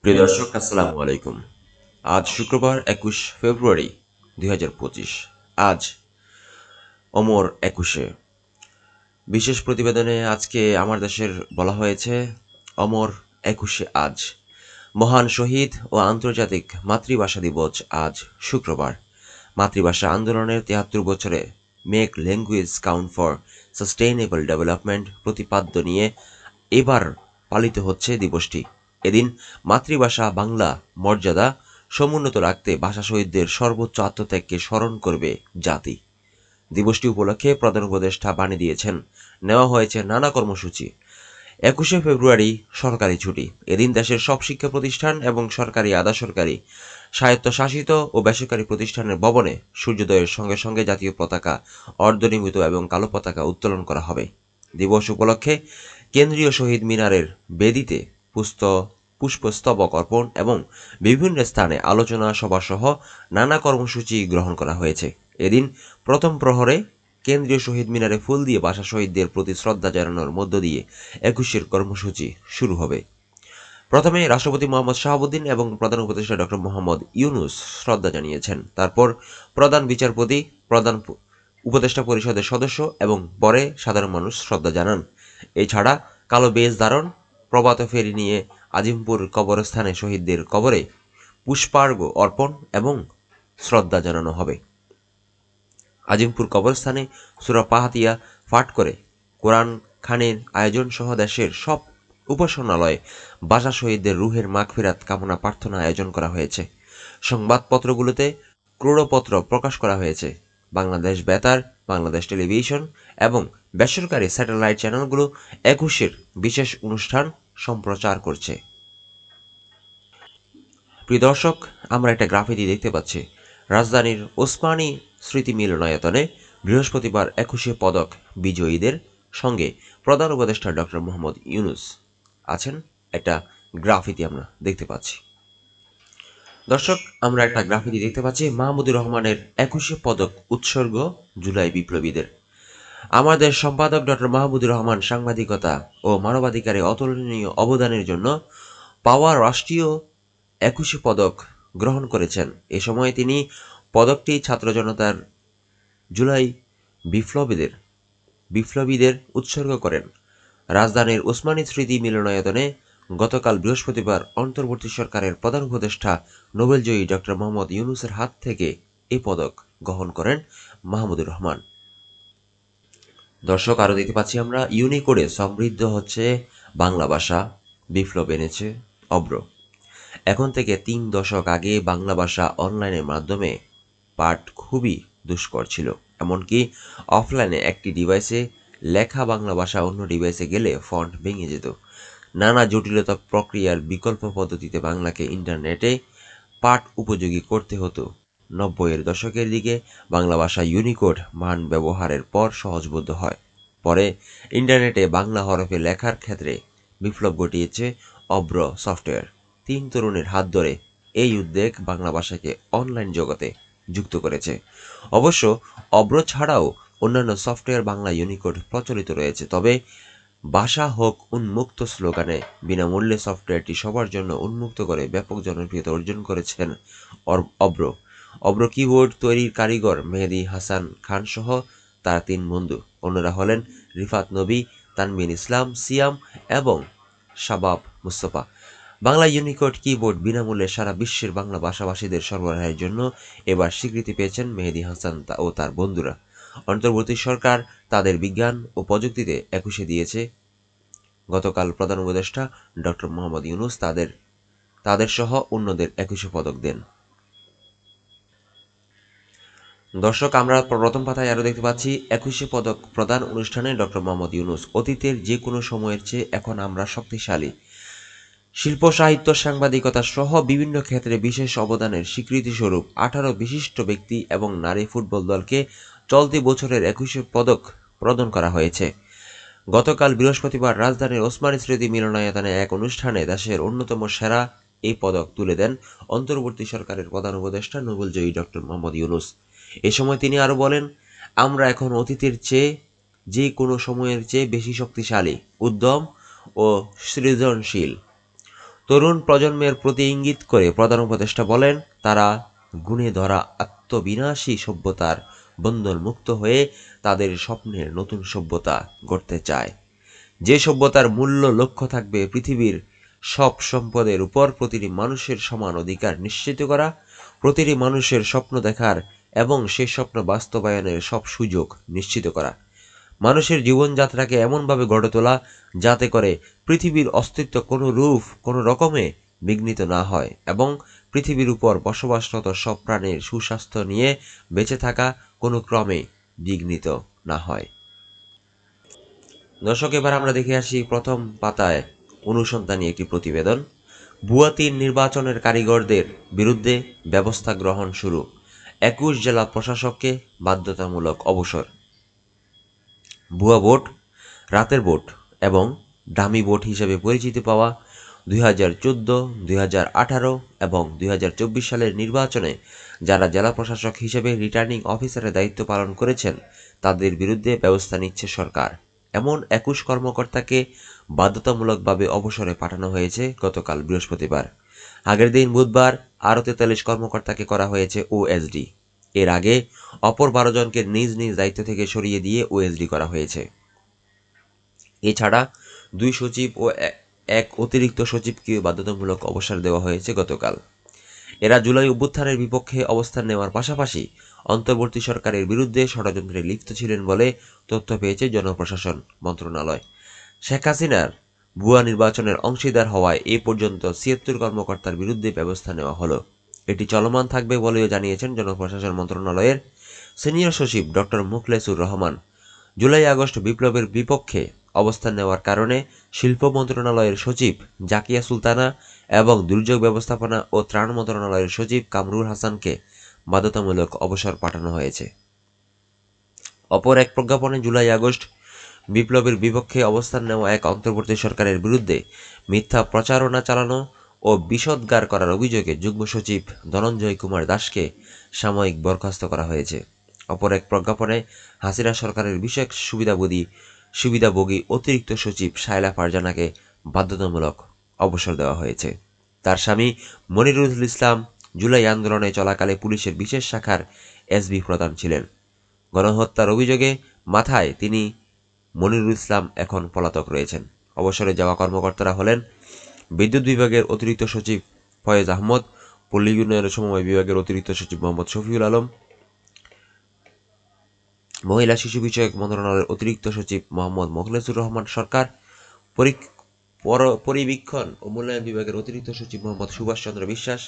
প্রিয় দর্শক আসসালামু আলাইকুম। আজ শুক্রবার 21 ফেব্রুয়ারি 2025। আজ অমর একুশে। বিশেষ প্রতিবেদনে আজকে আমার দেশের বলা হয়েছে অমর একুশে আজ। মহান শহীদ ও আন্তর্জাতিক মাতৃভাষা দিবস আজ শুক্রবার। মাতৃভাষা আন্দোলনের 73 বছরে make language count for sustainable development প্রতিপাদ্য নিয়ে এবার পালিত হচ্ছে দিবসটি। এদিন মাতৃভাষা বাংলা মর্যাদা সমুন্নত রাখতে ভাষা শহীদদের সর্বোচ্চ আত্মত্যাগকে স্মরণ করবে জাতি। দিবসটি উপলক্ষে প্রধান উপদেষ্টা বাণী দিয়েছেন। নেওয়া হয়েছে নানা কর্মসূচি। 21 ফেব্রুয়ারি সরকারি ছুটি। এদিন দেশের সব শিক্ষা প্রতিষ্ঠান এবং সরকারি আধা সরকারি স্বায়ত্তশাসিত ও বেসরকারি প্রতিষ্ঠানের ভবনে সূর্যোদয়ের সঙ্গে সঙ্গে জাতীয় পতাকা অর্ধনির্মিত এবং কালো পতাকা উত্তোলন করা হবে। দিবস উপলক্ষে কেন্দ্রীয় শহীদ মিনারের বেদিতে পুষ্পস্তবক অর্পণ এবং বিভিন্ন স্থানে আলোচনা সভাসহ নানা কর্মসূচি গ্রহণ করা হয়েছে। এদিন প্রথম প্রহরে কেন্দ্রীয় শহীদ মিনারে ফুল দিয়ে ভাষা শহীদদের প্রতি শ্রদ্ধা জানানোর মধ্য দিয়ে 21-এর কর্মসূচি শুরু হবে। প্রথমে রাষ্ট্রপতি মোহাম্মদ শাহাবুদ্দিন এবং প্রধান উপদেষ্টা ডক্টর মোহাম্মদ ইউনুস শ্রদ্ধা জানিয়েছেন। তারপর প্রধান বিচারপতি, প্রধান উপদেষ্টা পরিষদের সদস্য এবং পরে সাধারণ মানুষ শ্রদ্ধা জানান। এছাড়া কালো বেশ ধারণ, প্রভাত ফেরি নিয়ে আজিমপুর কবরস্থানে শহীদদের কবরে পুষ্পার্ঘ্য অর্পণ এবং শ্রদ্ধা জানানো হবে। আজিমপুর কবরস্থানে সূরা ফাতিহা পাঠ করে কোরআন খানের আয়োজন সহ দেশের সব উপাসনালয়ে ভাষা শহীদদের রুহের মাগফিরাত কামনা প্রার্থনা আয়োজন করা হয়েছে। সংবাদপত্রগুলোতে ক্রোড়পত্র প্রকাশ করা হয়েছে। বাংলাদেশ বেতার, বাংলাদেশ টেলিভিশন এবং বেসরকারি স্যাটেলাইট চ্যানেলগুলো 21-এর বিশেষ অনুষ্ঠান সম্প্রচার করছে। প্রিয় দর্শক, আমরা একটা গ্রাফিতি দেখতে পাচ্ছি। রাজধানীর ওসমানী স্মৃতি মিলনায়তনে বৃহস্পতিবার 21-এ পদক বিজয়ীদের সঙ্গে প্রধান উপদেষ্টা ডক্টর মোহাম্মদ ইউনুস আছেন। একটা গ্রাফিতি আমরা দেখতে পাচ্ছি। দর্শক, আমরা একটা গ্রাফিতি দেখতে পাচ্ছি মাহমুদুর রহমানের 21-এ পদক উৎসর্গ জুলাই বিপ্লবীদের। আমাদের সম্পাদক ডক্টর মাহমুদুর রহমান সাংবাদিকতা ও মানবাধিকারে অতুলনীয় অবদানের জন্য পাওয়া রাষ্ট্রীয় 21-এ পদক গ্রহণ করেছেন। এ সময় তিনি পদকটি ছাত্র জনতার জুলাই বিপ্লবীদের উৎসর্গ করেন। রাজধানীর ওসমানী স্মৃতি মিলনায়তনে গতকাল বৃহস্পতিবার অন্তর্বর্তী সরকারের প্রধান উপদেষ্টা নোবেলজয়ী ডক্টর মোহাম্মদ ইউনুসের হাত থেকে এই পদক গ্রহণ করেন মাহমুদুর রহমান। দর্শক, আরও দেখতে পাচ্ছি আমরা ইউনিকোডে সমৃদ্ধ হচ্ছে বাংলা ভাষা, বিপ্লব এনেছে অব্র। এখন থেকে 3 দশক আগে বাংলা ভাষা অনলাইনের মাধ্যমে পাঠ খুবই দুষ্কর ছিল। এমনকি অফলাইনে একটি ডিভাইসে লেখা বাংলা ভাষা অন্য ডিভাইসে গেলে ফন্ট ভেঙে যেত। নানা জটিলতা প্রক্রিয়ার বিকল্প পদ্ধতিতে বাংলাকে ইন্টারনেটে পাঠ উপযোগী করতে হতো। 90-এর দশকের দিকে বাংলা ভাষা ইউনিকোড মান ব্যবহারের পর সহজবোধ্য হয়। পরে ইন্টারনেটে বাংলা হরফে লেখার ক্ষেত্রে বিপ্লব ঘটিয়েছে অব্র সফটওয়্যার। 3 তরুণের হাত ধরে এই উদ্যোগ বাংলা ভাষাকে অনলাইন জগতে যুক্ত করেছে। অবশ্য অব্র ছাড়াও অন্যান্য সফটওয়্যার বাংলা ইউনিকোড প্রচলিত রয়েছে। তবে ভাষা হোক উন্মুক্ত স্লোগানে বিনামূল্যে সফটওয়্যারটি সবার জন্য উন্মুক্ত করে ব্যাপক জনপ্রিয়তা অর্জন করেছেন অব্র। অব্র কিবোর্ড তৈরির কারিগর মেহেদী হাসান খান সহ তার 3 বন্ধু। অন্যরা হলেন রিফাত নবী, তানবিন ইসলাম, সিয়াম এবং শাবাব মুস্তফা। বাংলা ইউনিকোড কিবোর্ড বিনামূল্যে সারা বিশ্বের বাংলা ভাষাভাষীদের সরবরাহের জন্য এবার স্বীকৃতি পেয়েছেন মেহেদী হাসান ও তার বন্ধুরা। অন্তর্বর্তী সরকার তাদের বিজ্ঞান ও প্রযুক্তিতে 21-এ দিয়েছে। গতকাল প্রধান উপদেষ্টা ডক্টর মোহাম্মদ ইউনুস তাদের সহ অন্যদের 21-এ পদক দেন। দর্শক, আমরা প্রথম পাতায় আরও দেখতে পাচ্ছি 21-এ পদক প্রদান অনুষ্ঠানে ডক্টর মোহাম্মদ ইউনুস। অতীতের যে কোনো সময়ের চেয়ে এখন আমরা শক্তিশালী। শিল্প, সাহিত্য, সাংবাদিকতা সহ বিভিন্ন ক্ষেত্রে বিশেষ অবদানের স্বীকৃতিস্বরূপ 18 বিশিষ্ট ব্যক্তি এবং নারী ফুটবল দলকে চলতি বছরের 21-এ পদক প্রদান করা হয়েছে। গতকাল বৃহস্পতিবার রাজধানীর ওসমানী স্মৃতি মিলনায়তনে এক অনুষ্ঠানে দেশের অন্যতম সেরা এই পদক তুলে দেন অন্তর্বর্তী সরকারের প্রধান উপদেষ্টা নোবেলজয়ী ডক্টর মোহাম্মদ ইউনুস। এ সময় তিনি আরও বলেন, আমরা এখন অতীতের চেয়ে যে কোনো সময়ের চেয়ে বেশি শক্তিশালী, উদ্যম ও সৃজনশীল। তরুণ প্রজন্মের প্রতি ইঙ্গিত করে প্রধান উপদেষ্টা বলেন, তারা গুণে ধরা আত্মবিনাশী সভ্যতার বন্ধন মুক্ত হয়ে তাদের স্বপ্নের নতুন সভ্যতা গড়তে চায়, যে সভ্যতার মূল্য লক্ষ্য থাকবে পৃথিবীর সব সম্পদের উপর প্রতিটি মানুষের সমান অধিকার নিশ্চিত করা, প্রতিটি মানুষের স্বপ্ন দেখার এবং সেই স্বপ্ন বাস্তবায়নের সব সুযোগ নিশ্চিত করা, মানুষের জীবনযাত্রাকে এমনভাবে গড়ে তোলা যাতে করে পৃথিবীর অস্তিত্ব কোনো রকমে বিঘ্নিত না হয় এবং পৃথিবীর উপর বসবাসরত সব প্রাণীর সুস্বাস্থ্য নিয়ে বেঁচে থাকা কোনো ক্রমে বিঘ্নিত না হয়। দর্শক, এবার আমরা দেখে আসি প্রথম পাতায় অনুসন্ধানী একটি প্রতিবেদন। ভুয়া ৩ নির্বাচনের কারিগরদের বিরুদ্ধে ব্যবস্থা গ্রহণ শুরু, ২১ জেলা প্রশাসককে বাধ্যতামূলক অবসর। ভুয়া ভোট, রাতের ভোট এবং ডামি ভোট হিসেবে পরিচিতি পাওয়া 2014, 2018 এবং 2024 সালের নির্বাচনে যারা জেলা প্রশাসক হিসেবে রিটার্নিং অফিসারের দায়িত্ব পালন করেছেন তাদের বিরুদ্ধে ব্যবস্থা নিচ্ছে সরকার। এমন 21 কর্মকর্তাকে বাধ্যতামূলকভাবে অবসরে পাঠানো হয়েছে গতকাল বৃহস্পতিবার। আগের দিন বুধবার আরও 43 কর্মকর্তাকে করা হয়েছে ওএসডি। এর আগে অপর 12 জনকে নিজ নিজ দায়িত্ব থেকে সরিয়ে দিয়ে ওএসডি করা হয়েছে। এছাড়া 2 সচিব ও এক অতিরিক্ত সচিবকে বাধ্যতামূলক অবসর দেওয়া হয়েছে গতকাল। এরা জুলাই অভ্যুত্থানের বিপক্ষে অবস্থান নেওয়ার পাশাপাশি অন্তর্বর্তী সরকারের বিরুদ্ধে ষড়যন্ত্রে লিপ্ত ছিলেন বলে তথ্য পেয়েছে জনপ্রশাসন মন্ত্রণালয়। শেখ হাসিনার ভুয়া নির্বাচনের অংশীদার হওয়ায় এ পর্যন্ত 76 কর্মকর্তার বিরুদ্ধে ব্যবস্থা নেওয়া হলো। এটি চলমান থাকবে বলেও জানিয়েছেন জনপ্রশাসন মন্ত্রণালয়ের সিনিয়র সচিব doctor Mukhlesur Rahman. July August বিপ্লবের বিপক্ষে অবস্থান নেওয়ার কারণে শিল্প মন্ত্রণালয়ের সচিব জাকিয়া সুলতানা এবং দুর্যোগ ব্যবস্থাপনা ও ত্রাণ মন্ত্রণালয়ের সচিব কামরুল হাসানকে বাধ্যতামূলক অবসর পাঠানো হয়েছে। অপর এক প্রজ্ঞাপনে জুলাই আগস্ট বিপ্লবের বিপক্ষে অবস্থান নেওয়া এক অন্তর্বর্তী সরকারের বিরুদ্ধে মিথ্যা প্রচারণা চালানো ও বিষোদ্গার করার অভিযোগে যুগ্ম সচিব ধনঞ্জয় কুমার দাসকে সাময়িক বরখাস্ত করা হয়েছে। অপর এক প্রজ্ঞাপনে হাসিনা সরকারের বিশেষ সুবিধাভোগী অতিরিক্ত সচিব শায়লা ফারজানাকে বাধ্যতামূলক অবসর দেওয়া হয়েছে। তার স্বামী মনিরুল ইসলাম জুলাই আন্দোলনে চলাকালে পুলিশের বিশেষ শাখার এসবি প্রধান ছিলেন। গণহত্যার অভিযোগে মাথায় তিনি মনিরুল ইসলাম এখন পলাতক রয়েছেন। অবসরে যাওয়া কর্মকর্তারা হলেন বিদ্যুৎ বিভাগের অতিরিক্ত সচিব ফয়েজ আহমদ, পল্লী উন্নয়ন সমবায় বিভাগের অতিরিক্ত সচিব মোহাম্মদ শফিউল আলম, মহিলা শিশু বিষয়ক মন্ত্রণালয়ের অতিরিক্ত সচিব মোহাম্মদ মোখলেসুর রহমান সরকার, পরিবীক্ষণ ও মূল্যায়ন বিভাগের অতিরিক্ত সচিব মোহাম্মদ সুভাষ চন্দ্র বিশ্বাস,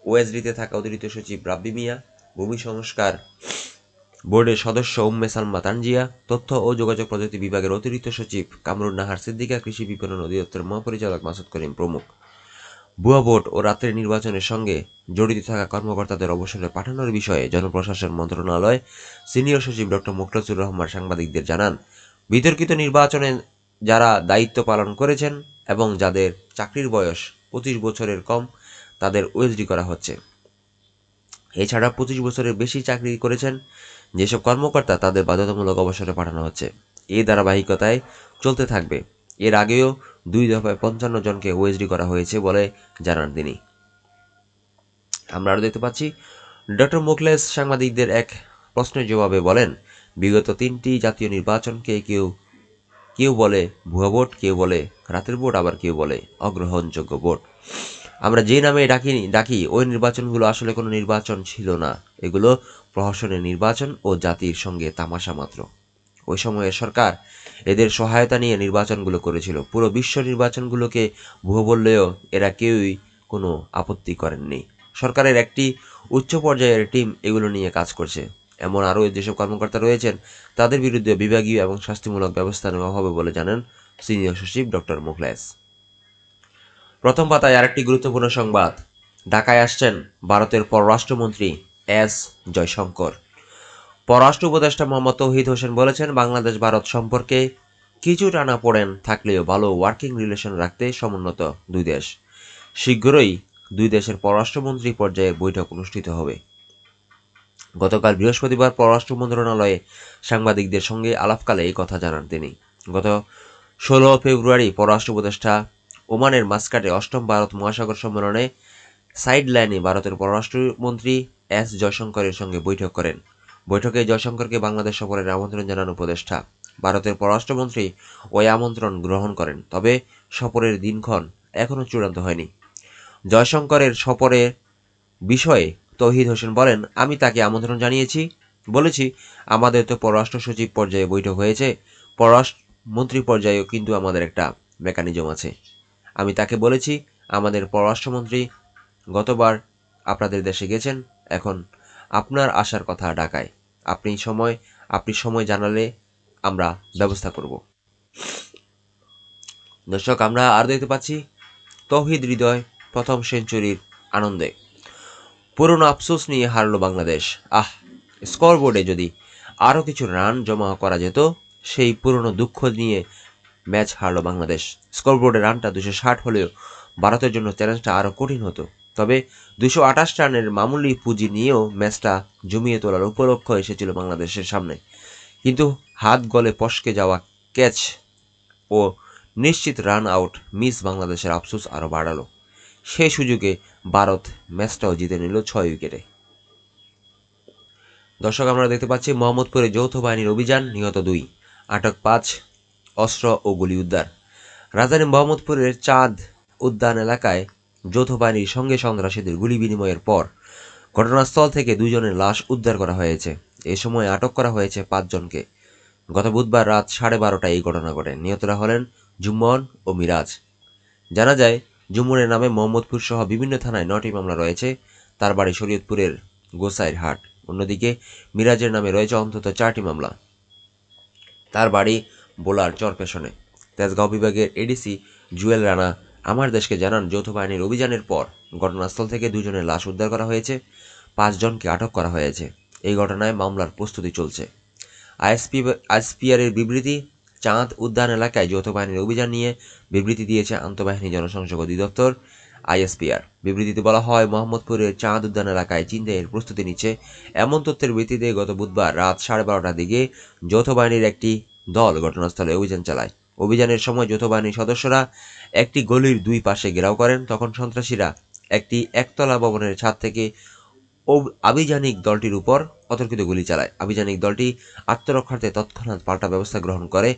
ওএসডিতে থাকা অতিরিক্ত সচিব রাব্বি মিয়া, ভূমি সংস্কার বোর্ডের সদস্য উম্মে সালমা তানজিয়া, তথ্য ও যোগাযোগ প্রযুক্তি বিভাগের অতিরিক্ত সচিব কামরুন নাহার সিদ্দিকা, কৃষি বিপণন অধিদপ্তরের মহাপরিচালক মাসুদ করিম প্রমুখ। ভুয়া ভোট ও রাতের নির্বাচনের সঙ্গে জড়িত থাকা কর্মকর্তাদের অবসরে পাঠানোর বিষয়ে জনপ্রশাসন মন্ত্রণালয় সিনিয়র সচিব ডক্টর মুখলেসুর রহমান সাংবাদিকদের জানান, বিতর্কিত নির্বাচনে যারা দায়িত্ব পালন করেছেন এবং যাদের চাকরির বয়স 25 বছরের কম তাদের ওএসডি করা হচ্ছে। এছাড়া 25 বছরের বেশি চাকরি করেছেন যেসব কর্মকর্তা তাদের বাধ্যতামূলক অবসরে পাঠানো হচ্ছে। এই ধারাবাহিকতায় চলতে থাকবে। এর আগেও 2 দফায় 55 জনকে ওএসডি করা হয়েছে বলে জানান তিনি। আমরা আরও দেখতে পাচ্ছি ডক্টর মুখলেস সাংবাদিকদের এক প্রশ্নের জবাবে বলেন, বিগত 3টি জাতীয় নির্বাচনকে কেউ বলে ভুয়া ভোট, কেউ বলে রাতের ভোট, আবার কেউ বলে অগ্রহণযোগ্য ভোট। আমরা যে নামে ডাকি ওই নির্বাচনগুলো আসলে কোনো নির্বাচন ছিল না। এগুলো প্রহসনের নির্বাচন ও জাতির সঙ্গে তামাশা মাত্র। ওই সময়ে সরকার এদের সহায়তা নিয়ে নির্বাচনগুলো করেছিল। পুরো বিশ্ব নির্বাচনগুলোকে ভুয়ো বললেও এরা কেউই কোনো আপত্তি করেননি। সরকারের একটি উচ্চ পর্যায়ের টিম এগুলো নিয়ে কাজ করছে। এমন আরও যেসব কর্মকর্তা রয়েছেন তাদের বিরুদ্ধে বিভাগীয় এবং শাস্তিমূলক ব্যবস্থা নেওয়া হবে বলে জানান সিনিয়র সচিব ডক্টর মুখলেস। প্রথম পাতায় আরেকটি গুরুত্বপূর্ণ সংবাদ। ঢাকায় আসছেন ভারতের পররাষ্ট্রমন্ত্রী এস জয়শঙ্কর। পররাষ্ট্র উপদেষ্টা মোহাম্মদ তৌহিদ হোসেন বলেছেন, বাংলাদেশ ভারত সম্পর্কে কিছু টানাপোড়েন থাকলেও ভালো ওয়ার্কিং রিলেশন রাখতে সমুন্নত দুই দেশ। শীঘ্রই দুই দেশের পররাষ্ট্রমন্ত্রী পর্যায়ের বৈঠক অনুষ্ঠিত হবে। গতকাল বৃহস্পতিবার পররাষ্ট্র মন্ত্রণালয়ে সাংবাদিকদের সঙ্গে আলাপকালে এই কথা জানান তিনি। গত 16 ফেব্রুয়ারি পররাষ্ট্র উপদেষ্টা ওমানের মাস্কাটে ৮ম ভারত মহাসাগর সম্মেলনে সাইড লাইনে ভারতের পররাষ্ট্রমন্ত্রী এস জয়শঙ্করের সঙ্গে বৈঠক করেন। বৈঠকে জয়শঙ্করকে বাংলাদেশ সফরের আমন্ত্রণ জানান উপদেষ্টা। ভারতের পররাষ্ট্রমন্ত্রী ওই আমন্ত্রণ গ্রহণ করেন, তবে সফরের দিনক্ষণ এখনও চূড়ান্ত হয়নি। জয়শঙ্করের সফরের বিষয়ে তৌহিদ হোসেন বলেন, আমি তাকে আমন্ত্রণ জানিয়েছি, বলেছি আমাদের তো পররাষ্ট্র সচিব পর্যায়ে বৈঠক হয়েছে, পররাষ্ট্রমন্ত্রী পর্যায়েও কিন্তু আমাদের একটা মেকানিজম আছে। আমি তাকে বলেছি আমাদের পররাষ্ট্রমন্ত্রী গতবার আপনাদের দেশে গেছেন, এখন আপনার আসার কথা ঢাকায়, আপনি সময় জানালে আমরা ব্যবস্থা করব। দর্শক, আমরা আর দেখতে পাচ্ছি তৌহিদ হৃদয় প্রথম সেঞ্চুরির আনন্দে। পুরনো আফসোস নিয়ে হারল বাংলাদেশ। স্কোরবোর্ডে যদি আরও কিছু রান জমা করা যেত, সেই পুরনো দুঃখ নিয়ে ম্যাচ হারল বাংলাদেশ। স্কোরবোর্ডে রানটা 260 হলেও ভারতের জন্য চ্যালেঞ্জটা আরও কঠিন হতো। তবে 228 রানের মামুলি পুঁজি নিয়েও ম্যাচটা জমিয়ে তোলার উপলক্ষ এসেছিল বাংলাদেশের সামনে, কিন্তু হাত গলে পশকে যাওয়া ক্যাচ ও নিশ্চিত রান আউট মিস বাংলাদেশের আফসোস আরও বাড়ালো। সেই সুযোগে ভারত ম্যাচটাও জিতে নিল 6 উইকেটে। দর্শক, আমরা দেখতে পাচ্ছি মোহাম্মদপুরে যৌথ বাহিনীর অভিযান, নিহত 2, আটক 5, অস্ত্র ও গুলি উদ্ধার। রাজধানী মোহাম্মদপুরের চাঁদ উদ্যান এলাকায় যৌথ বাহিনীর সঙ্গে সন্ত্রাসীদের গুলি বিনিময়ের পর ঘটনাস্থল থেকে 2 জনের লাশ উদ্ধার করা হয়েছে। এ সময় আটক করা হয়েছে 5 জনকে। গত বুধবার রাত 12:30টায় এই ঘটনা ঘটে। নিহতরা হলেন জুম্মন ও মিরাজ। জানা যায়, জুম্মনের নামে মোহাম্মদপুর সহ বিভিন্ন থানায় 9টি মামলা রয়েছে। তার বাড়ি শরীয়তপুরের গোসাইর হাট। অন্যদিকে মিরাজের নামে রয়েছে অন্তত 4টি মামলা। তার বাড়ি বোলার চরপেশনে। তেজগাঁও বিভাগের এডিসি জুয়েল রানা আমার দেশকে জানান, যৌথ বাহিনীর অভিযানের পর ঘটনাস্থল থেকে 2 জনের লাশ উদ্ধার করা হয়েছে, 5 জনকে আটক করা হয়েছে। এই ঘটনায় মামলার প্রস্তুতি চলছে। আইএসপিআরের বিবৃতি, চাঁদ উদ্যান এলাকায় যৌথ বাহিনীর অভিযান নিয়ে বিবৃতি দিয়েছে আন্তঃবাহিনী জনসংযোগ অধিদপ্তর আইএসপিআর। বিবৃতিতে বলা হয়, মোহাম্মদপুরের চাঁদ উদ্যান এলাকায় ছিনতাইয়ের প্রস্তুতি নিচ্ছে এমন তথ্যের ভিত্তিতে গত বুধবার রাত 12:30টার দিকে যৌথ বাহিনীর একটি দল ঘটনাস্থলে অভিযান চালায়। অভিযানের সময় যৌথ বাহিনীর সদস্যরা একটি গলির 2 পাশে ঘেরাও করেন। তখন সন্ত্রাসীরা একটি একতলা ভবনের ছাদ থেকে আভিযানিক দলটির উপর অতর্কিত গুলি চালায়। আভিযানিক দলটি আত্মরক্ষার্থে তৎক্ষণাৎ পাল্টা ব্যবস্থা গ্রহণ করে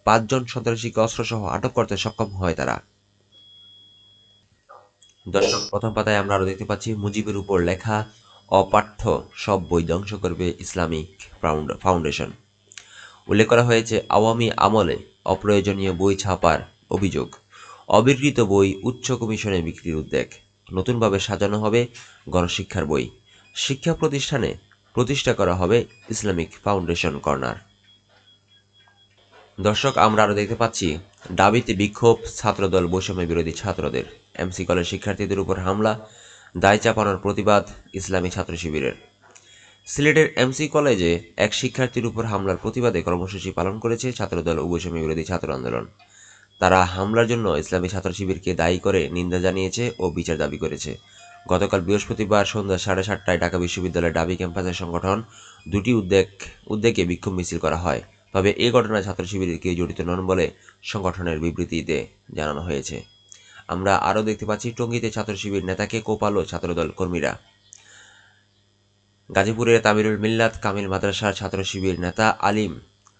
5 জন সন্ত্রাসীকে অস্ত্রসহ আটক করতে সক্ষম হয় তারা। দর্শক, প্রথম পাতায় আমরা আরো দেখতে পাচ্ছি মুজিবের উপর লেখা অপাঠ্য সব বই ধ্বংস করবে ইসলামিক ফাউন্ডেশন। উল্লেখ করা হয়েছে, আওয়ামী আমলে অপ্রয়োজনীয় বই ছাপার অভিযোগ, অবিকৃত বই উচ্চ কমিশনে বিক্রির উদ্যোগ, নতুনভাবে সাজানো হবে গণশিক্ষার বই, শিক্ষা প্রতিষ্ঠানে প্রতিষ্ঠা করা হবে ইসলামিক ফাউন্ডেশন কর্নার। দর্শক, আমরা আরো দেখতে পাচ্ছি দাবিতে বিক্ষোভ ছাত্রদল বৈষম্য বিরোধী ছাত্রদের। এমসি কলেজ শিক্ষার্থীদের উপর হামলা, দায় চাপানোর প্রতিবাদ ইসলামী ছাত্র শিবিরের। সিলেটের এমসি কলেজে এক শিক্ষার্থীর উপর হামলার প্রতিবাদে কর্মসূচি পালন করেছে ছাত্রদল ও বৈষম্য বিরোধী ছাত্র আন্দোলন। তারা হামলার জন্য ইসলামী ছাত্র শিবিরকে দায়ী করে নিন্দা জানিয়েছে ও বিচার দাবি করেছে। গতকাল বৃহস্পতিবার সন্ধ্যা 7:30টায় ঢাকা বিশ্ববিদ্যালয়ের ডাবি ক্যাম্পাসের সংগঠন দুটি উদ্যোগে বিক্ষোভ মিছিল করা হয়। তবে এই ঘটনায় ছাত্র শিবিরের কেউ জড়িত নন বলে সংগঠনের বিবৃতিতে জানানো হয়েছে। আমরা আরও দেখতে পাচ্ছি টঙ্গীতে ছাত্র শিবির নেতাকে কোপালো ছাত্রদল কর্মীরা। গাজীপুরের তামিরুল মিল্লাত কামিল মাদ্রাসার ছাত্র শিবির নেতা আলিম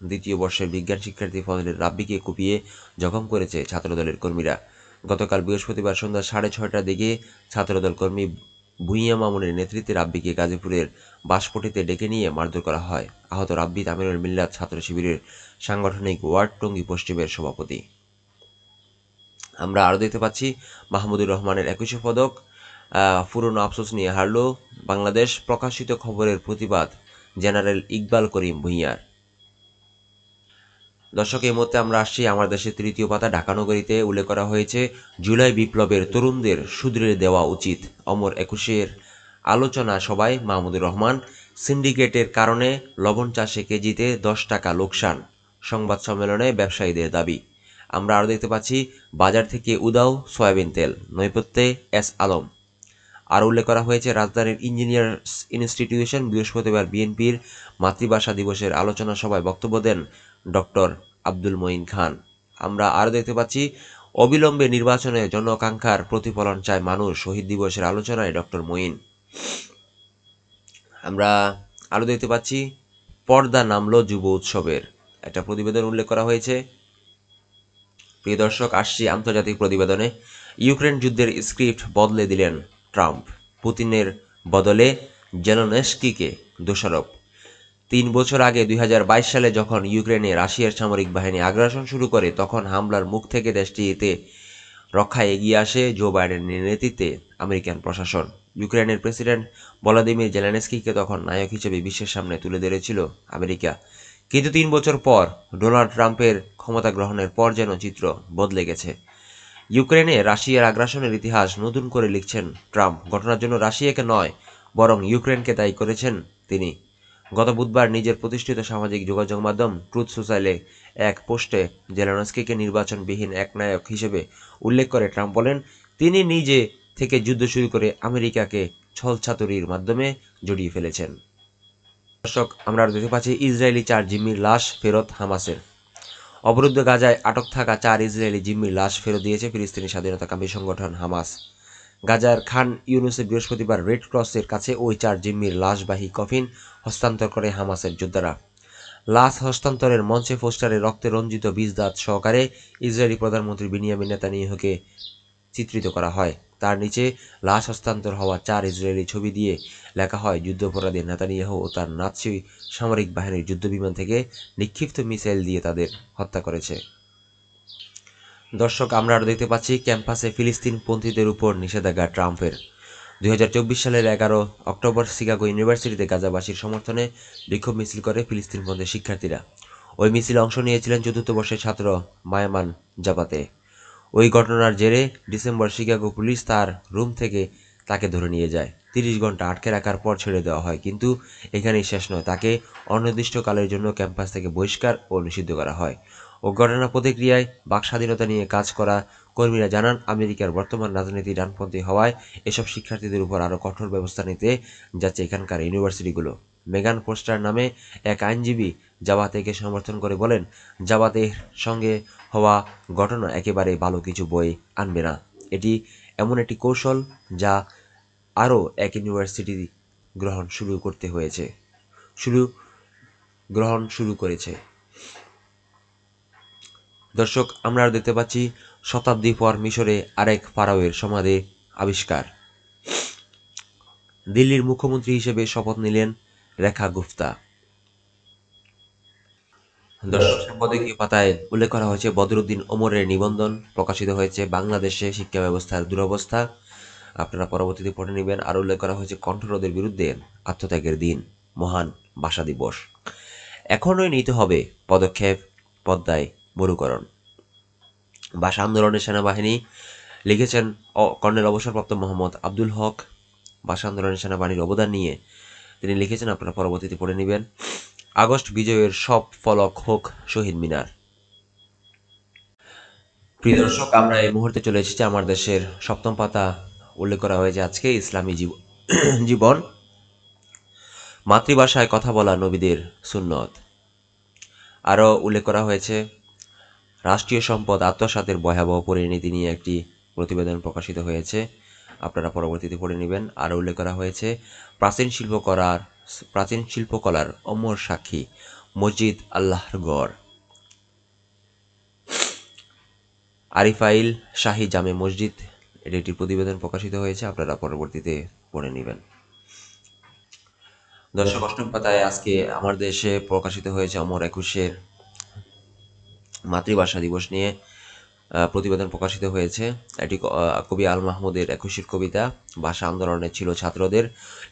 দ্বিতীয় বর্ষের বিজ্ঞান শিক্ষার্থী ফজলের রাব্বিকে কুপিয়ে জখম করেছে ছাত্রদলের কর্মীরা। গতকাল বৃহস্পতিবার সন্ধ্যা 6:30টার দিকে ছাত্রদল কর্মী ভুঁইয়া মামুনের নেতৃত্বে রাব্বিকে গাজীপুরের বাঁশপট্টিতে ডেকে নিয়ে মারধর করা হয়। আহত রাব্বি তামিরুল মিল্লাত ছাত্র শিবিরের সাংগঠনিক ওয়ার্ড টঙ্গী পশ্চিমের সভাপতি। আমরা আরও দেখতে পাচ্ছি মাহমুদুর রহমানের 21 পদক, পুরনো আফসোস নিয়ে হারল বাংলাদেশ, প্রকাশিত খবরের প্রতিবাদ জেনারেল ইকবাল করিম ভুঁইয়ার। দর্শক, এই মুহূর্তে আমরা আসছি আমার দেশের তৃতীয় পাতা ঢাকা নগরীতে। উল্লেখ করা হয়েছে, জুলাই বিপ্লবের তরুণদের শুধরে দেওয়া উচিত। অমর 21-এর আলোচনা সভায় মাহমুদুর রহমান। সিন্ডিকেটের কারণে লবণ চাষে কেজিতে 10 টাকা লোকসান, সংবাদ সম্মেলনে ব্যবসায়ীদের দাবি। আমরা আরও দেখতে পাচ্ছি বাজার থেকে উদাও সয়াবিন তেল, নৈপথ্যে এস আলম। আর উল্লেখ করা হয়েছে, রাজধানীর ইঞ্জিনিয়ার্স ইনস্টিটিউশন বৃহস্পতিবার বিএনপির মাতৃভাষা দিবসের আলোচনা সভায় বক্তব্য দেন ডক্টর আব্দুল মঈন খান। আমরা আরও দেখতে পাচ্ছি অবিলম্বে নির্বাচনে জনআকাঙ্ক্ষার প্রতিফলন চায় মানুষ, শহীদ দিবসের আলোচনায় ডক্টর মঈন। আমরা আরও দেখতে পাচ্ছি পর্দা নামলো যুব উৎসবের একটা প্রতিবেদন উল্লেখ করা হয়েছে। প্রিয় দর্শক, আসছি আন্তর্জাতিক প্রতিবেদনে। ইউক্রেন যুদ্ধের স্ক্রিপ্ট বদলে দিলেন ট্রাম্প, পুতিনের বদলে জেলেনস্কিকে দোষারোপ। 3 বছর আগে 2022 সালে যখন ইউক্রেনে রাশিয়ার সামরিক বাহিনী আগ্রাসন শুরু করে, তখন হামলার মুখ থেকে দেশটিতে রক্ষায় এগিয়ে আসে জো বাইডেনের নেতৃত্বে আমেরিকান প্রশাসন। ইউক্রেনের প্রেসিডেন্ট ভলোদিমির জেলেনস্কিকে তখন নায়ক হিসেবে বিশ্বের সামনে তুলে ধরেছিল আমেরিকা। কিন্তু 3 বছর পর ডোনাল্ড ট্রাম্পের ক্ষমতা গ্রহণের পর যেন চিত্র বদলে গেছে। ইউক্রেনে রাশিয়ার আগ্রাসনের ইতিহাস নতুন করে লিখছেন ট্রাম্প। ঘটনার জন্য রাশিয়াকে নয়, বরং ইউক্রেনকে দায়ী করেছেন তিনি। গত বুধবার নিজের প্রতিষ্ঠিত সামাজিক যোগাযোগ মাধ্যম ট্রুথ সোশ্যালে এক পোস্টে জেলেনস্কিকে নির্বাচনবিহীন একনায়ক হিসেবে উল্লেখ করে ট্রাম্প বলেন, তিনি নিজে থেকে যুদ্ধ শুরু করে আমেরিকাকে ছলচাতুরির মাধ্যমে জড়িয়ে ফেলেছেন। দর্শক, আমরা দেখতে পাচ্ছি ইসরায়েলি 4 জিম্মির লাশ ফেরত হামাসের। অবরুদ্ধ গাজায় আটক থাকা 4 ইসরায়েলি জিম্মির লাশ ফেরত দিয়েছে ফিলিস্তিনি স্বাধীনতাকামী সংগঠন হামাস। গাজার খান ইউনুসে বৃহস্পতিবার রেড ক্রসের কাছে ওই 4 জিম্মির লাশবাহী কফিন হস্তান্তর করে হামাসের যোদ্ধারা। লাশ হস্তান্তরের মঞ্চে পোস্টারে রক্তে রঞ্জিত বীজদাঁত সহকারে ইসরায়েলি প্রধানমন্ত্রী বিনিয়ামিন নেতানিয়াহুকে চিত্রিত করা হয়। তার নিচে লাশ হস্তান্তর হওয়া 4 ইসরায়েলি ছবি দিয়ে লেখা হয়, যুদ্ধাপরাধী নেতানিয়াহু ও তার নাৎসি সামরিক বাহিনীর যুদ্ধবিমান থেকে নিক্ষিপ্ত মিসাইল দিয়ে তাদের হত্যা করেছে। দর্শক, আমরা আরও দেখতে পাচ্ছি ক্যাম্পাসে ফিলিস্তিনপন্থীদের উপর নিষেধাজ্ঞা ট্রাম্পের। 2024 সালের 11 অক্টোবর শিকাগো ইউনিভার্সিটিতে গাজাবাসীর সমর্থনে বিক্ষোভ মিছিল করে ফিলিস্তিনপন্থী শিক্ষার্থীরা। ওই মিছিলে অংশ নিয়েছিলেন চতুর্থ বর্ষের ছাত্র মায়ামান জাবাতে। ওই ঘটনার জেরে ডিসেম্বর শিকাগো পুলিশ তার রুম থেকে তাকে ধরে নিয়ে যায়। 30 ঘন্টা আটকে রাখার পর ছেড়ে দেওয়া হয়। কিন্তু এখানেই শেষ নয়, তাকে অনির্দিষ্টকালের জন্য ক্যাম্পাস থেকে বহিষ্কার ও নিষিদ্ধ করা হয়। ও ঘটনার প্রতিক্রিয়ায় বাক স্বাধীনতা নিয়ে কাজ করা কর্মীরা জানান, আমেরিকার বর্তমান রাজনীতি ডানপন্থী হওয়ায় এসব শিক্ষার্থীদের উপর আরও কঠোর ব্যবস্থা নিতে যাচ্ছে এখানকার ইউনিভার্সিটিগুলো। মেগান পোস্টার নামে এক আইনজীবী জাবাতেকে সমর্থন করে বলেন, জাবাতের সঙ্গে হওয়া ঘটনা একেবারে ভালো কিছু বই আনবে না। এটি এমন একটি কৌশল যা আরও এক ইউনিভার্সিটি গ্রহণ শুরু করেছে। দর্শক, আমরা দেখতে পাচ্ছি শতাব্দী পর মিশরে আরেক ফারাওয়ের সমাধি আবিষ্কার। দিল্লির মুখ্যমন্ত্রী হিসেবে শপথ নিলেন রেখা গুপ্তা। দর্শক, সম্পাদকীয় পাতায় উল্লেখ করা হয়েছে বদরুদ্দীন ওমরের নিবন্ধন প্রকাশিত হয়েছে বাংলাদেশে শিক্ষা ব্যবস্থার দুরবস্থা। আপনারা পরবর্তীতে পড়ে নেবেন। আর উল্লেখ করা হয়েছে কণ্ঠরোধের বিরুদ্ধে আত্মত্যাগের দিন, মহান ভাষা দিবস। এখনই নিতে হবে পদক্ষেপ, পদ্মায় মরুকরণ। ভাষা আন্দোলনের সেনাবাহিনী লিখেছেন কর্নেল অবসরপ্রাপ্ত মোহাম্মদ আব্দুল হক। ভাষা আন্দোলনের সেনাবাহিনীর অবদান নিয়ে তিনি লিখেছেন, আপনারা পরবর্তীতে পড়ে নেবেন। আগস্ট বিজয়ের সব ফলক হোক শহীদ মিনার। প্রিয় দর্শক, আমরা এই মুহূর্তে চলে এসেছি আমার দেশের 7ম পাতা। উল্লেখ করা হয়েছে আজকে ইসলামী জীবন, মাতৃভাষায় কথা বলা নবীদের সুন্নত। আরও উল্লেখ করা হয়েছে রাষ্ট্রীয় সম্পদ আত্মসাতের ভয়াবহ পরিণতি নিয়ে একটি প্রতিবেদন প্রকাশিত হয়েছে, আপনারা পরবর্তীতে পড়ে নেবেন। আরও উল্লেখ করা হয়েছে প্রাচীন শিল্পকলার অমর সাক্ষী মসজিদ আল্লাহর গড়। আরিফাইল শাহী জামে মসজিদ, এটি একটি প্রতিবেদন প্রকাশিত হয়েছে, আপনারা পরবর্তীতে পড়ে নেবেন। দর্শক, 8ম পাতায় আজকে আমার দেশে প্রকাশিত হয়েছে অমর একুশের মাতৃভাষা দিবস নিয়ে প্রতিবেদন প্রকাশিত হয়েছে। এটি কবি আল মাহমুদের 21 কবিতা। ভাষা আন্দোলনে ছিল ছাত্রদের,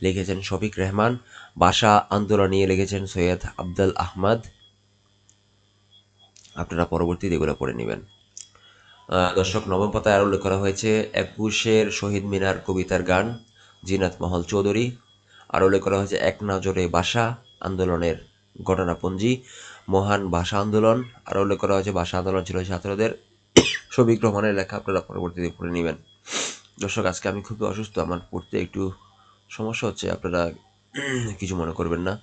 লিখেছেন শফিক রেহমান। ভাষা আন্দোলন নিয়ে লিখেছেন সৈয়দ আব্দুল আহমদ। আপনারা পরবর্তীতে এগুলো পড়ে নেবেন। দর্শক, 9ম পাতায় আর উল্লেখ করা হয়েছে 21 শহীদ মিনার কবিতার গান, জিনাত মহল চৌধুরী। আর উল্লেখ করা হয়েছে এক নজরে ভাষা আন্দোলনের ঘটনাপঞ্জি, মহান ভাষা আন্দোলন। আর উল্লেখ করা হয়েছে ভাষা আন্দোলন ছিল ছাত্রদের, শফিক রহমানের লেখা, আপনারা পরবর্তীতে পড়ে নেবেন। দর্শক, আজকে আমি খুবই অসুস্থ, আমার পড়তে একটু সমস্যা হচ্ছে, আপনারা কিছু মনে করবেন না।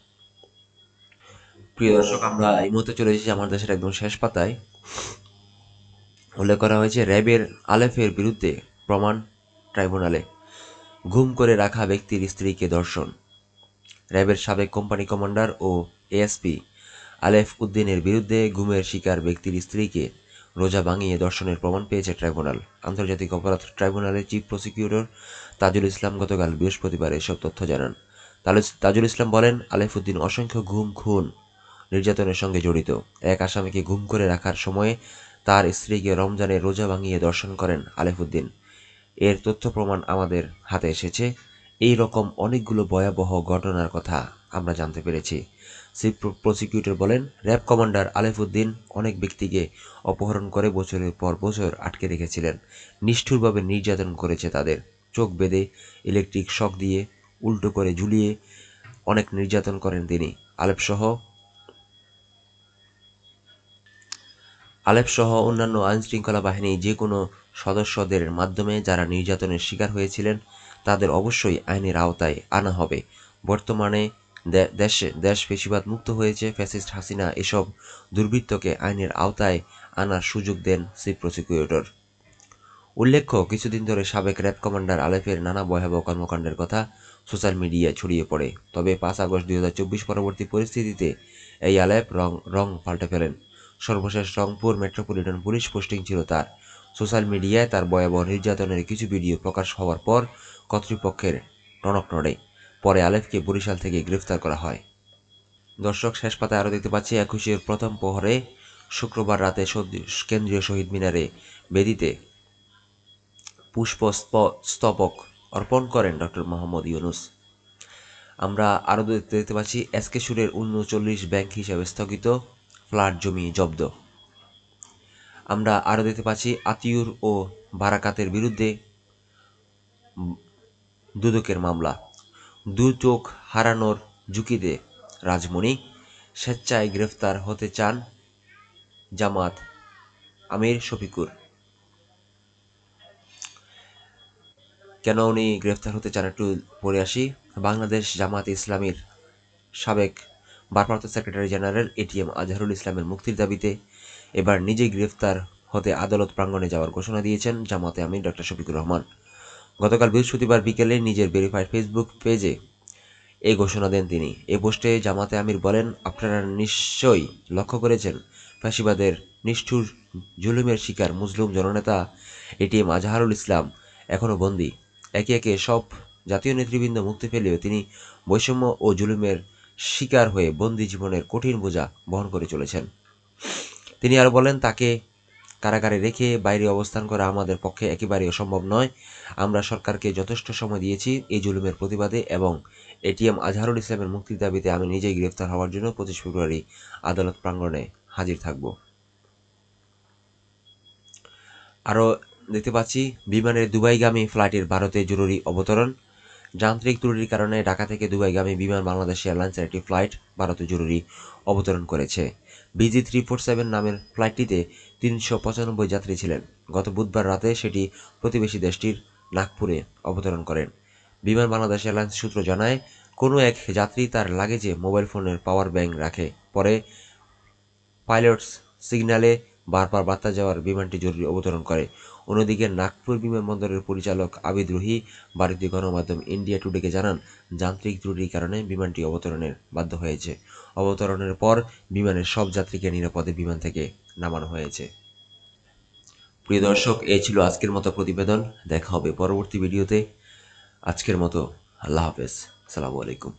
প্রিয় দর্শক, আমরা এই মুহূর্তে চলে এসেছি আমার দেশের একদম শেষ পাতায়। উল্লেখ করা হয়েছে র্যাবের আলেফের বিরুদ্ধে প্রমাণ ট্রাইব্যুনালে। গুম করে রাখা ব্যক্তির স্ত্রীকে ধর্ষণ। র্যাবের সাবেক কোম্পানি কমান্ডার ও এএসপি আলেফ উদ্দিনের বিরুদ্ধে গুমের শিকার ব্যক্তির স্ত্রীকে রোজা ভাঙিয়ে ধর্ষণের প্রমাণ পেয়েছে ট্রাইব্যুনাল। আন্তর্জাতিক অপরাধ ট্রাইব্যুনালের চিফ প্রসিকিউটর তাজুল ইসলাম গতকাল বৃহস্পতিবার এসব তথ্য জানান। তাজুল ইসলাম বলেন, আলেফ উদ্দিন অসংখ্য গুম, খুন, নির্যাতনের সঙ্গে জড়িত। এক আসামিকে গুম করে রাখার সময়ে তার স্ত্রীকে রমজানের রোজা ভাঙিয়ে ধর্ষণ করেন আলেফ উদ্দিন। এর তথ্য প্রমাণ আমাদের হাতে এসেছে। এই রকম অনেকগুলো ভয়াবহ ঘটনার কথা আমরা জানতে পেরেছি। চিফ প্রসিকিউটর বলেন, র্যাব কমান্ডার আলেফ উদ্দিন অনেক ব্যক্তিকে অপহরণ করে বছরের পর বছর আটকে রেখেছিলেন। নিষ্ঠুরভাবে নির্যাতন করেছে তাদের। চোখ বেঁধে ইলেকট্রিক শক দিয়ে উল্টো করে ঝুলিয়ে অনেক নির্যাতন করেন তিনি। আলেপসহ অন্যান্য আইনশৃঙ্খলা বাহিনী যে কোনো সদস্যদের মাধ্যমে যারা নির্যাতনের শিকার হয়েছিলেন তাদের অবশ্যই আইনের আওতায় আনা হবে। বর্তমানে দেশ ফ্যাসিবাদ মুক্ত হয়েছে। ফ্যাসিস্ট হাসিনা এসব দুর্বৃত্তকে আইনের আওতায় আনার সুযোগ দেন চিফ প্রসিকিউটর। উল্লেখ্য, কিছুদিন ধরে সাবেক র্যাব কমান্ডার আলেফের নানা ভয়াবহ কর্মকাণ্ডের কথা সোশ্যাল মিডিয়ায় ছড়িয়ে পড়ে। তবে 5 আগস্ট 2024 পরবর্তী পরিস্থিতিতে এই আলেপ রং পাল্টে ফেলেন। সর্বশেষ রংপুর মেট্রোপলিটন পুলিশ পোস্টিং ছিল তার। সোশ্যাল মিডিয়ায় তার ভয়াবহ নির্যাতনের কিছু ভিডিও প্রকাশ হওয়ার পর কর্তৃপক্ষের টনক নড়ে। পরে আলেফকে বরিশাল থেকে গ্রেফতার করা হয়। দর্শক, শেষ পাতায় আরও দেখতে পাচ্ছি, 21-এর প্রথম প্রহরে শুক্রবার রাতে কেন্দ্রীয় শহীদ মিনারে বেদিতে পুষ্পস্তবক অর্পণ করেন ডক্টর মোহাম্মদ ইউনূস। আমরা আরও দেখতে পাচ্ছি, এসকে সুরের 39 ব্যাংক হিসাবে স্থগিত, ফ্ল্যাট জমি জব্দ। আমরা আরও দেখতে পাচ্ছি, আতিউর ও বারাকাতের বিরুদ্ধে দুদকের মামলা। দু চোখ হারানোর ঝুঁকিতে রাজমণি। স্বেচ্ছায় গ্রেফতার হতে চান জামাত আমির শফিকুর। কেন উনি গ্রেফতার হতে চান একটু পড়ে আসি। বাংলাদেশ জামাত ইসলামীর সাবেক ভারপ্রাপ্ত সেক্রেটারি জেনারেল এটিএম আজহারুল ইসলামের মুক্তির দাবিতে এবার নিজেই গ্রেফতার হতে আদালত প্রাঙ্গণে যাওয়ার ঘোষণা দিয়েছেন জামাতে আমির ডক্টর শফিকুর রহমান। গতকাল বৃহস্পতিবার বিকেলে নিজের ভেরিফাইড ফেসবুক পেজে এই ঘোষণা দেন তিনি। এ পোস্টে জামাতে আমির বলেন, আপনারা নিশ্চয়ই লক্ষ্য করেছেন, ফ্যাসিবাদের নিষ্ঠুর জুলুমের শিকার মুসলিম জননেতা এটিএম আজহারুল ইসলাম এখনও বন্দী। একে একে সব জাতীয় নেতৃবৃন্দ মুক্তি পেলেও তিনি বৈষম্য ও জুলুমের শিকার হয়ে বন্দী জীবনের কঠিন বোঝা বহন করে চলেছেন। তিনি আরও বলেন, তাকে কারাগারে রেখে বাইরে অবস্থান করা আমাদের পক্ষে একেবারেই অসম্ভব নয়। আমরা সরকারকে যথেষ্ট সময় দিয়েছি এই জুলুমের প্রতিবাদে এবং এটিএম আজহারুল ইসলামের মুক্তির দাবিতে আমি নিজেই গ্রেফতার হওয়ার জন্য 25 ফেব্রুয়ারি আদালত প্রাঙ্গণে হাজির থাকব। আরও দেখতে পাচ্ছি, বিমানের দুবাইগামী ফ্লাইটের ভারতে জরুরি অবতরণ। যান্ত্রিক ত্রুটির কারণে ঢাকা থেকে দুবাইগামী বিমান বাংলাদেশ এয়ারলাইন্সের একটি ফ্লাইট ভারতে জরুরি অবতরণ করেছে। BG347 নামের ফ্লাইটটিতে 395 যাত্রী ছিলেন। গত বুধবার রাতে সেটি প্রতিবেশী দেশটির নাগপুরে অবতরণ করেন। বিমান বাংলাদেশ এয়ারলাইন্স সূত্র জানায়, কোনো এক যাত্রী তার লাগেজে মোবাইল ফোনের পাওয়ার ব্যাংক রাখে। পরে পাইলটস সিগন্যালে বারবার বার্তা যাওয়ার বিমানটি জরুরি অবতরণ করে। অন্যদিকে নাগপুর বিমানবন্দরের পরিচালক আবিদ রুহি ভারতীয় গণমাধ্যম ইন্ডিয়া টুডেকে জানান, যান্ত্রিক ত্রুটির কারণে বিমানটি অবতরণের বাধ্য হয়েছে। অবতরণের পর বিমানের সব যাত্রীকে নিরাপদে বিমান থেকে নামানো হয়েছে। প্রিয় দর্শক, এই ছিল আজকের মতো প্রতিবেদন। দেখা হবে পরবর্তী ভিডিওতে। আজকের মতো আল্লাহ হাফেজ। আসসালামু আলাইকুম।